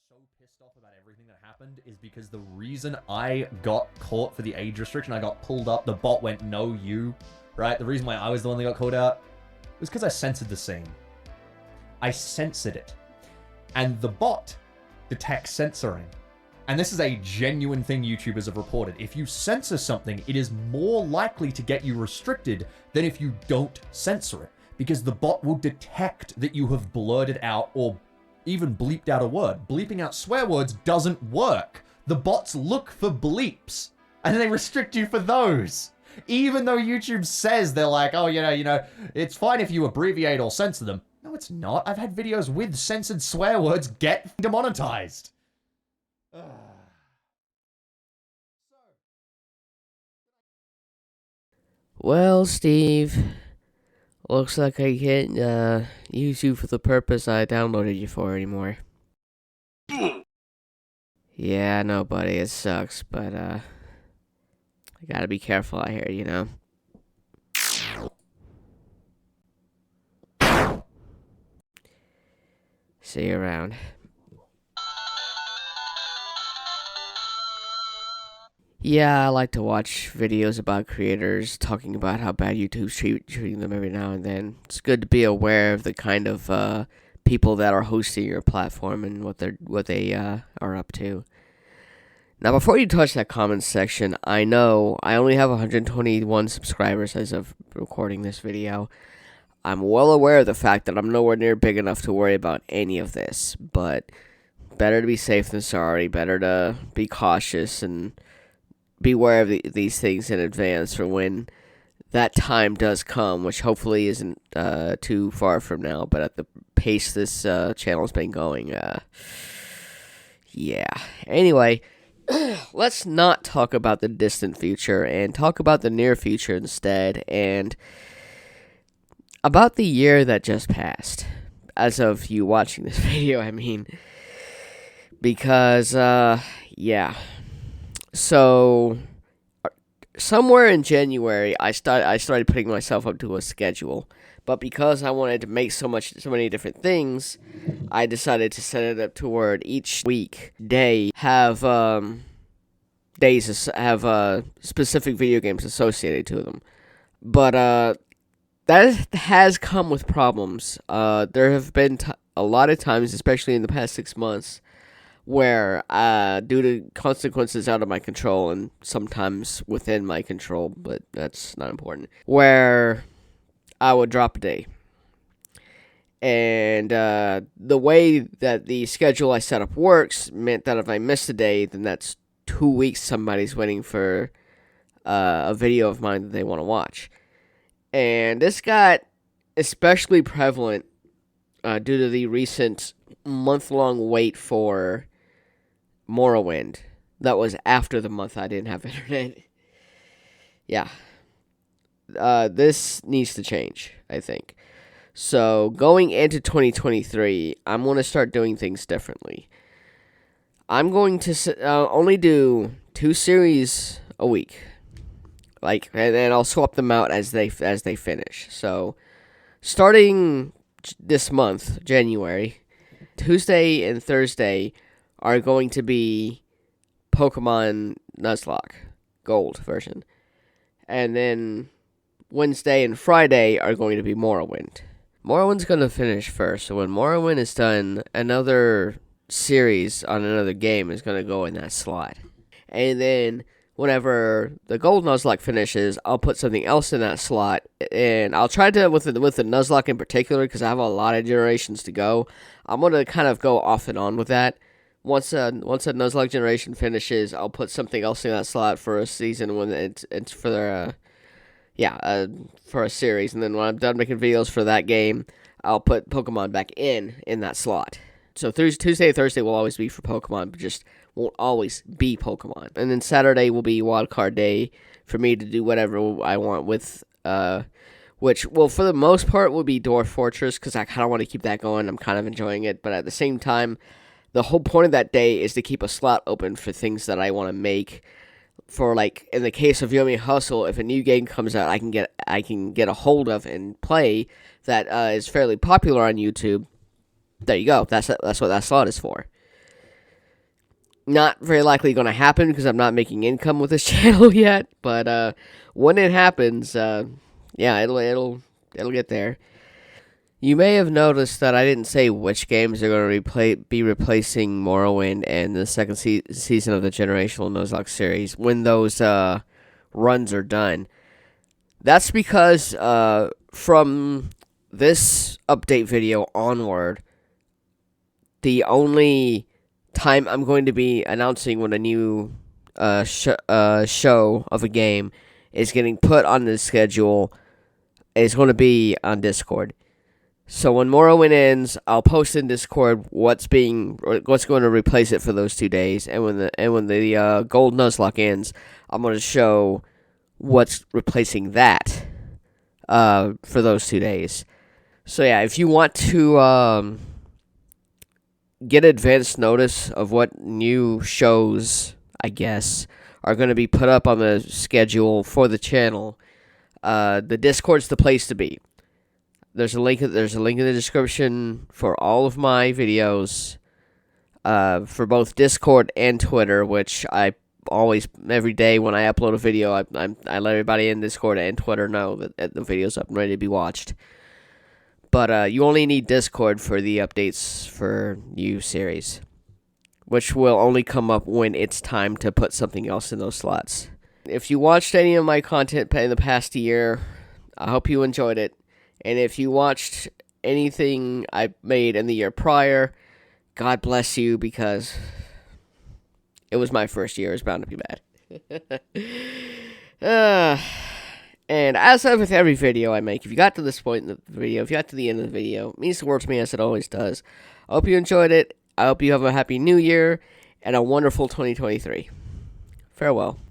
so pissed off about everything that happened is because the reason I got caught for the age restriction, I got pulled up, the bot went, no, you, right? The reason why I was the one that got called out was because I censored the scene. I censored it. And the bot detects censoring. And this is a genuine thing YouTubers have reported. If you censor something, it is more likely to get you restricted than if you don't censor it. Because the bot will detect that you have blurted out or even bleeped out a word. Bleeping out swear words doesn't work. The bots look for bleeps, and they restrict you for those. Even though YouTube says they're like, oh, you know, it's fine if you abbreviate or censor them. No, it's not. I've had videos with censored swear words get demonetized. Well, Steve, looks like I can't use you for the purpose I downloaded you for anymore. Yeah, I know, buddy, it sucks, but I gotta be careful out here, you know? See you around. Yeah, I like to watch videos about creators talking about how bad YouTube's treating them every now and then. It's good to be aware of the kind of people that are hosting your platform and what they are up to. Now, before you touch that comments section, I know I only have 121 subscribers as of recording this video. I'm well aware of the fact that I'm nowhere near big enough to worry about any of this, but better to be safe than sorry. Better to be cautious and beware of these things in advance for when that time does come, which hopefully isn't too far from now, but at the pace this channel's been going, yeah. Anyway, let's not talk about the distant future and talk about the near future instead, and about the year that just passed. As of you watching this video, I mean. Because, yeah. So, somewhere in January, I started putting myself up to a schedule. But because I wanted to make so many different things, I decided to set it up toward each day have specific video games associated to them. But that has come with problems. There have been a lot of times, especially in the past 6 months, where due to consequences out of my control and sometimes within my control, but that's not important, where I would drop a day. And the way that the schedule I set up works meant that if I missed a day, then that's 2 weeks somebody's waiting for a video of mine that they want to watch. And this got especially prevalent due to the recent month-long wait for Morrowind. That was after the month I didn't have internet. Yeah. This needs to change, I think. So, going into 2023, I'm going to start doing things differently. I'm going to only do 2 series a week. And then I'll swap them out as they finish. So, starting this month, January, Tuesday and Thursday are going to be Pokemon Nuzlocke, Gold version. And then Wednesday and Friday are going to be Morrowind. Morrowind's going to finish first, so when Morrowind is done, another series on another game is going to go in that slot. And then whenever the Gold Nuzlocke finishes, I'll put something else in that slot, and I'll try to, with the Nuzlocke in particular, because I have a lot of generations to go, I'm going to kind of go off and on with that. Once a Nuzlocke generation finishes, I'll put something else in that slot for a season when it's for their, for a series, and then when I'm done making videos for that game, I'll put Pokemon back in that slot. So Tuesday and Thursday will always be for Pokemon, but just won't always be Pokemon. And then Saturday will be wildcard day for me to do whatever I want with, which, well, for the most part will be Dwarf Fortress, because I kind of want to keep that going. I'm kind of enjoying it, but at the same time, the whole point of that day is to keep a slot open for things that I want to make. For, like, in the case of Yomi Hustle, if a new game comes out, I can get a hold of and play that is fairly popular on YouTube. There you go. That's what that slot is for. Not very likely going to happen because I'm not making income with this channel yet. But when it happens, yeah, it'll get there. You may have noticed that I didn't say which games are going to be replacing Morrowind and the second season of the Generational Nuzlocke series when those runs are done. That's because from this update video onward, the only time I'm going to be announcing when a new show of a game is getting put on the schedule is going to be on Discord. So when Morrowind ends, I'll post in Discord what's going to replace it for those 2 days, and when the Gold Nuzlocke ends, I'm going to show what's replacing that for those 2 days. So yeah, if you want to get advance notice of what new shows, I guess, are going to be put up on the schedule for the channel, the Discord's the place to be. There's a link in the description for all of my videos, for both Discord and Twitter, which I always, every day when I upload a video, I let everybody in Discord and Twitter know that the video's up and ready to be watched. But you only need Discord for the updates for new series, which will only come up when it's time to put something else in those slots. If you watched any of my content in the past year, I hope you enjoyed it. And if you watched anything I made in the year prior, God bless you, because it was my first year. It's bound to be bad. And as with every video I make, if you got to this point in the video, if you got to the end of the video, it means the world to me as it always does. I hope you enjoyed it. I hope you have a happy new year and a wonderful 2023. Farewell.